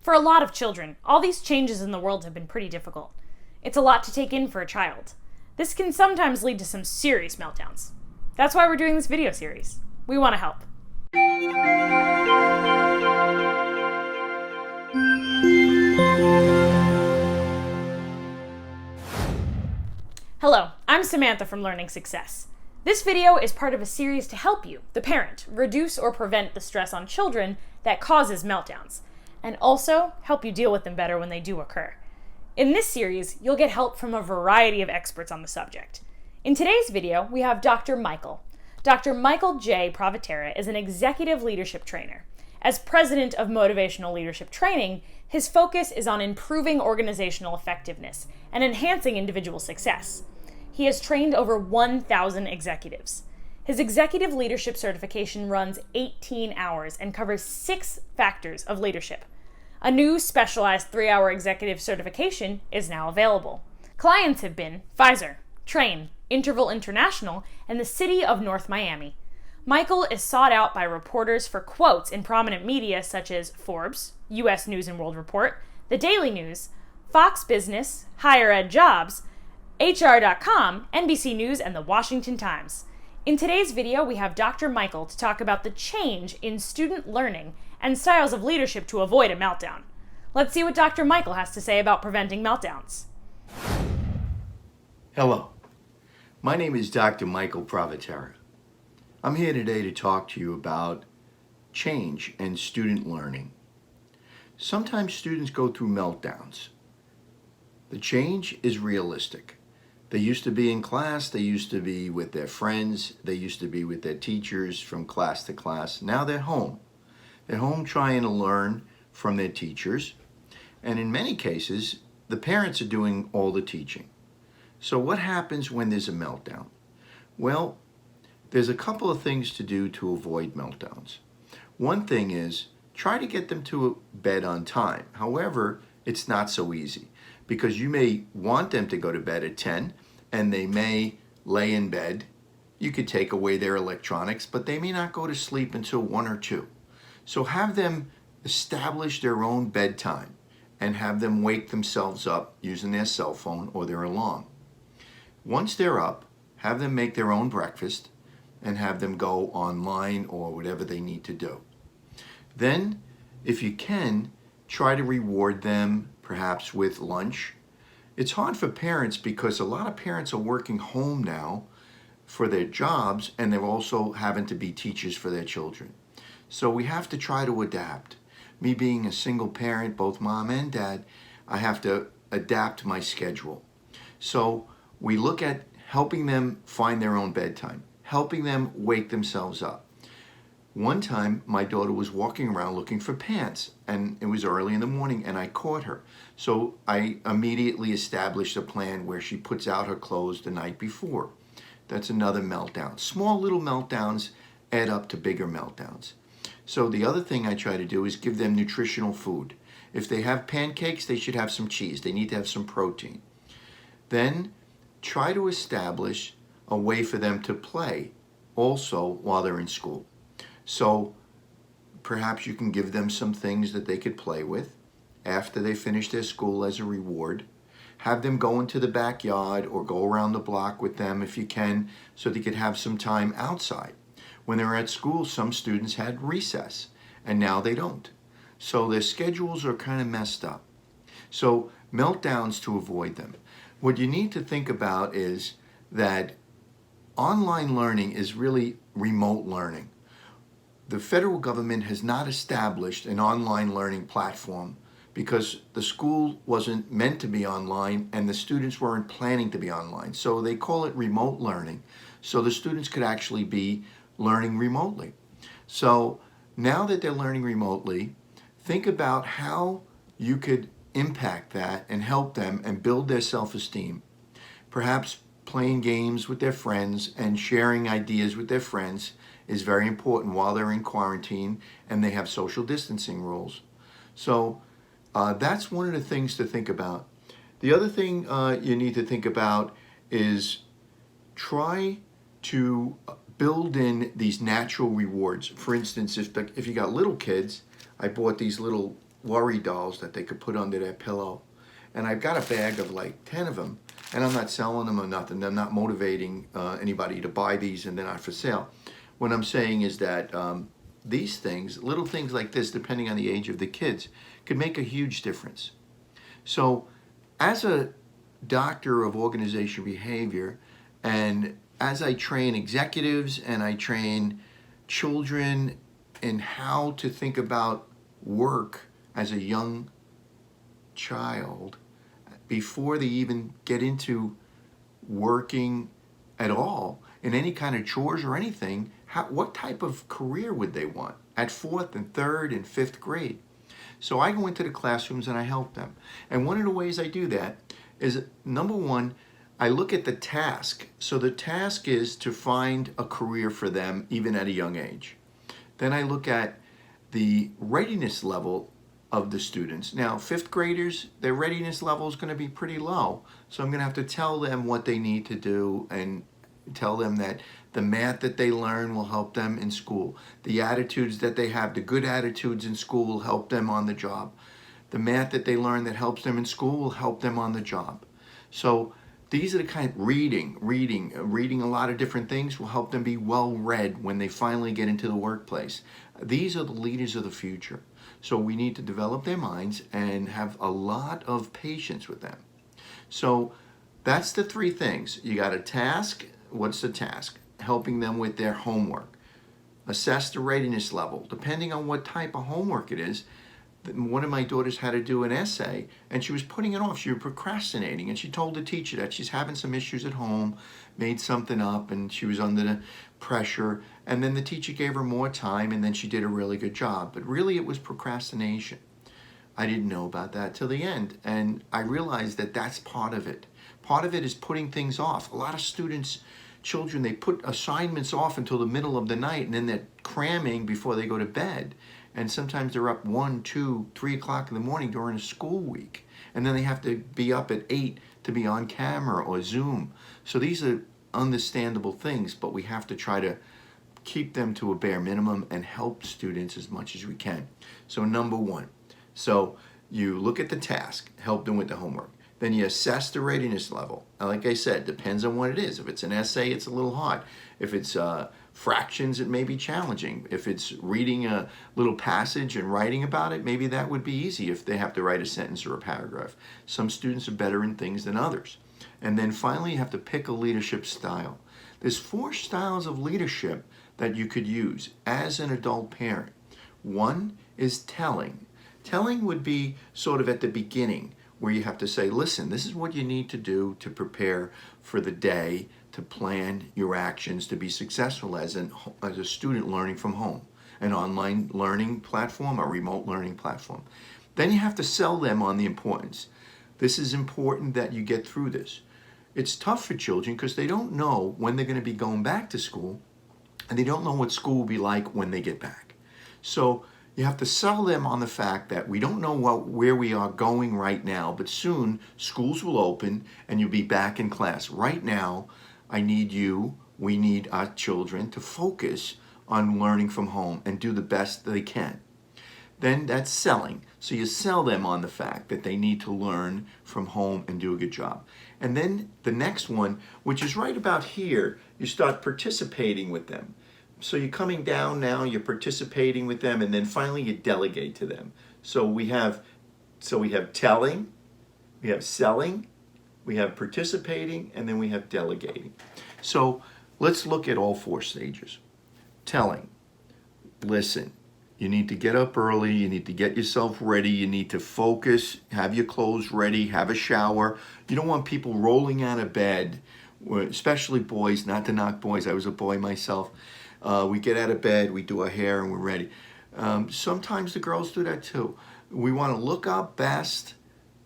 For a lot of children, all these changes in the world have been pretty difficult. It's a lot to take in for a child. This can sometimes lead to some serious meltdowns. That's why we're doing this video series. We want to help. Hello, I'm Samantha from Learning Success. This video is part of a series to help you, the parent, reduce or prevent the stress on children that causes meltdowns, and also help you deal with them better when they do occur. In this series, you'll get help from a variety of experts on the subject. In today's video, we have Dr. Michael. Dr. Michael J. Provitera is an executive leadership trainer. As president of Motivational Leadership Training, his focus is on improving organizational effectiveness and enhancing individual success. He has trained over 1,000 executives. His executive leadership certification runs 18 hours and covers 6 factors of leadership. A new specialized 3-hour executive certification is now available. Clients have been Pfizer, Train, Interval International, and the City of North Miami. Michael is sought out by reporters for quotes in prominent media such as Forbes, U.S. News and World Report, The Daily News, Fox Business, Higher Ed Jobs, HR.com, NBC News, and the Washington Times. In today's video, we have Dr. Michael to talk about the change in student learning and styles of leadership to avoid a meltdown. Let's see what Dr. Michael has to say about preventing meltdowns. Hello, my name is Dr. Michael Provitera. I'm here today to talk to you about change and student learning. Sometimes students go through meltdowns. The change is realistic. They used to be in class, they used to be with their friends, they used to be with their teachers from class to class. Now they're home. They're home trying to learn from their teachers. And in many cases, the parents are doing all the teaching. So what happens when there's a meltdown? Well, there's a couple of things to do to avoid meltdowns. One thing is try to get them to bed on time. However, it's not so easy because you may want them to go to bed at 10 and they may lay in bed. You could take away their electronics, but they may not go to sleep until 1 or 2. So have them establish their own bedtime and have them wake themselves up using their cell phone or their alarm. Once they're up, have them make their own breakfast and have them go online or whatever they need to do. Then, if you can, try to reward them perhaps with lunch. It's hard for parents because a lot of parents are working home now for their jobs and they're also having to be teachers for their children. So we have to try to adapt. Me being a single parent, both mom and dad, I have to adapt my schedule. So we look at helping them find their own bedtime, helping them wake themselves up. One time, my daughter was walking around looking for pants, and it was early in the morning, and I caught her. So I immediately established a plan where she puts out her clothes the night before. That's another meltdown. Small little meltdowns add up to bigger meltdowns. So the other thing I try to do is give them nutritional food. If they have pancakes, they should have some cheese. They need to have some protein. Then try to establish a way for them to play also while they're in school. So perhaps you can give them some things that they could play with after they finish their school as a reward. Have them go into the backyard or go around the block with them if you can, so they could have some time outside. When they were at school, some students had recess and now they don't. So their schedules are kind of messed up. So meltdowns to avoid them. What you need to think about is that online learning is really remote learning. The federal government has not established an online learning platform because the school wasn't meant to be online and the students weren't planning to be online. So they call it remote learning. So the students could actually be learning remotely. So now that they're learning remotely, think about how you could impact that and help them and build their self-esteem. Perhaps playing games with their friends and sharing ideas with their friends is very important while they're in quarantine and they have social distancing rules. So that's one of the things to think about. The other thing you need to think about is try to build in these natural rewards. For instance, if you got little kids, I bought these little worry dolls that they could put under their pillow. And I've got a bag of like 10 of them, and I'm not selling them or nothing. I'm not motivating anybody to buy these, and they're not for sale. What I'm saying is that these things, little things like this, depending on the age of the kids, could make a huge difference. So as a doctor of organization behavior, and as I train executives and I train children in how to think about work as a young child before they even get into working at all in any kind of chores or anything, what type of career would they want at 4th and 3rd and 5th grade? So I go into the classrooms and I help them. And one of the ways I do that is, number one, I look at the task. So the task is to find a career for them even at a young age. Then I look at the readiness level of the students. Now, 5th graders, their readiness level is going to be pretty low. So I'm going to have to tell them what they need to do and tell them that the math that they learn will help them in school. The attitudes that they have, the good attitudes in school will help them on the job. The math that they learn that helps them in school will help them on the job. So these are the kind of reading a lot of different things will help them be well read when they finally get into the workplace. These are the leaders of the future. So we need to develop their minds and have a lot of patience with them. So that's the 3 things. You got a task. What's the task? Helping them with their homework. Assess the readiness level. Depending on what type of homework it is, one of my daughters had to do an essay and she was putting it off. She was procrastinating, and she told the teacher that she's having some issues at home, made something up, and she was under the pressure. And then the teacher gave her more time, and then she did a really good job. But really it was procrastination. I didn't know about that till the end, and I realized that that's part of it. Part of it is putting things off. A lot of students, children, they put assignments off until the middle of the night, and then they're cramming before they go to bed. And sometimes they're up 1, 2, 3 o'clock in the morning during a school week. And then they have to be up at 8 to be on camera or Zoom. So these are understandable things, but we have to try to keep them to a bare minimum and help students as much as we can. So number 1, so you look at the task, help them with the homework. Then you assess the readiness level. And like I said, depends on what it is. If it's an essay, it's a little hard. If it's fractions, it may be challenging. If it's reading a little passage and writing about it, maybe that would be easy if they have to write a sentence or a paragraph. Some students are better in things than others. And then finally, you have to pick a leadership style. There's 4 styles of leadership that you could use as an adult parent. One is telling. Telling would be sort of at the beginning, where you have to say, listen, this is what you need to do to prepare for the day, to plan your actions, to be successful as a student learning from home, an online learning platform, a remote learning platform. Then you have to sell them on the importance. This is important that you get through this. It's tough for children because they don't know when they're going to be going back to school, and they don't know what school will be like when they get back. So you have to sell them on the fact that we don't know where we are going right now, but soon schools will open and you'll be back in class. Right now, I need you, we need our children to focus on learning from home and do the best they can. Then that's selling. So you sell them on the fact that they need to learn from home and do a good job. And then the next one, which is right about here, you start participating with them. So you're coming down now, you're participating with them, and then finally you delegate to them. So we have telling, we have selling, we have participating, and then we have delegating. So let's look at all 4 stages. Telling, listen, you need to get up early, you need to get yourself ready, you need to focus, have your clothes ready, have a shower. You don't want people rolling out of bed, especially boys, not to knock boys, I was a boy myself. We get out of bed, we do our hair, and we're ready. Sometimes the girls do that too. We want to look our best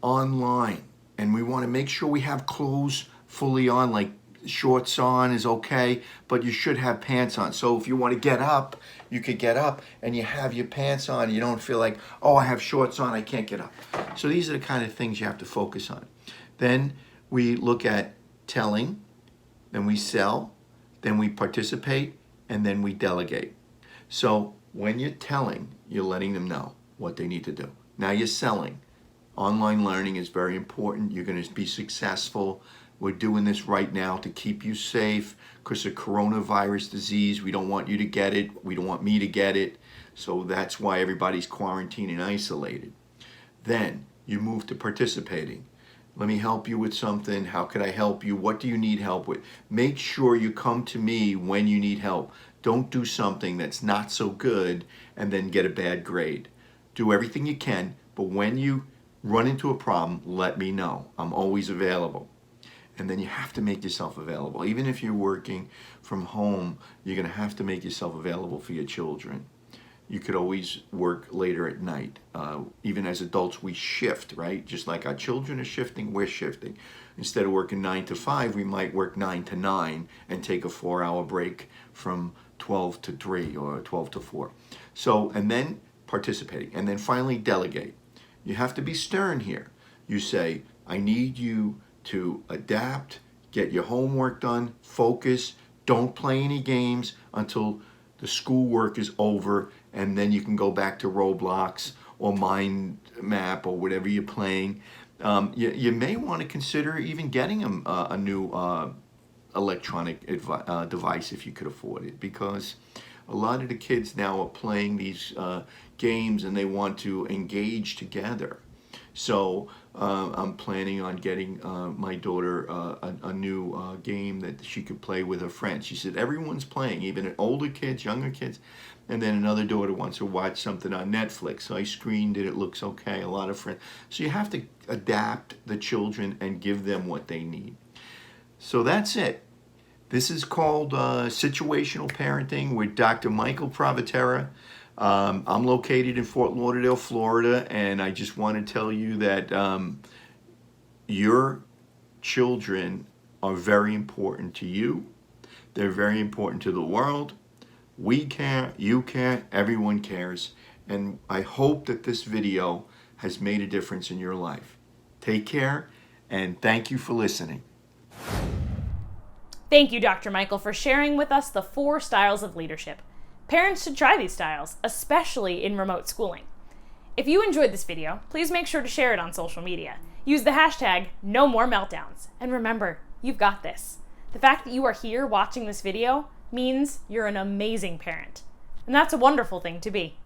online, and we want to make sure we have clothes fully on, like shorts on is okay, but you should have pants on. So if you want to get up, you could get up and you have your pants on. You don't feel like, oh, I have shorts on, I can't get up. So these are the kind of things you have to focus on. Then we look at telling, then we sell, then we participate, and then we delegate. So when you're telling, you're letting them know what they need to do. Now you're selling. Online learning is very important. You're going to be successful. We're doing this right now to keep you safe because of coronavirus disease. We don't want you to get it. We don't want me to get it. So that's why everybody's quarantined and isolated. Then you move to participating. Let me help you with something. How could I help you? What do you need help with? Make sure you come to me when you need help. Don't do something that's not so good and then get a bad grade. Do everything you can, but when you run into a problem, let me know. I'm always available. And then you have to make yourself available. Even if you're working from home, you're going to have to make yourself available for your children. You could always work later at night. Even as adults, we shift, right? Just like our children are shifting, we're shifting. Instead of working 9 to 5, we might work 9 to 9 and take a 4-hour break from 12 to 3 or 12 to 4. So, and then participating. And then finally, delegate. You have to be stern here. You say, I need you to adapt, get your homework done, focus, don't play any games until the schoolwork is over, and then you can go back to Roblox or Mind Map or whatever you're playing. You may want to consider even getting a new electronic device if you could afford it, because a lot of the kids now are playing these games and they want to engage together. So I'm planning on getting my daughter a new game that she could play with her friends. She said everyone's playing, even older kids, younger kids. And then another daughter wants to watch something on Netflix. So I screened it, it looks okay, a lot of friends. So you have to adapt the children and give them what they need. So that's it. This is called Situational Parenting with Dr. Michael Provitera. I'm located in Fort Lauderdale, Florida, and I just want to tell you that your children are very important to you. They're very important to the world. We care, you care, everyone cares. And I hope that this video has made a difference in your life. Take care, and thank you for listening. Thank you, Dr. Michael, for sharing with us the 4 styles of leadership. Parents should try these styles, especially in remote schooling. If you enjoyed this video, please make sure to share it on social media. Use the hashtag #NoMoreMeltdowns. And remember, you've got this. The fact that you are here watching this video means you're an amazing parent. And that's a wonderful thing to be.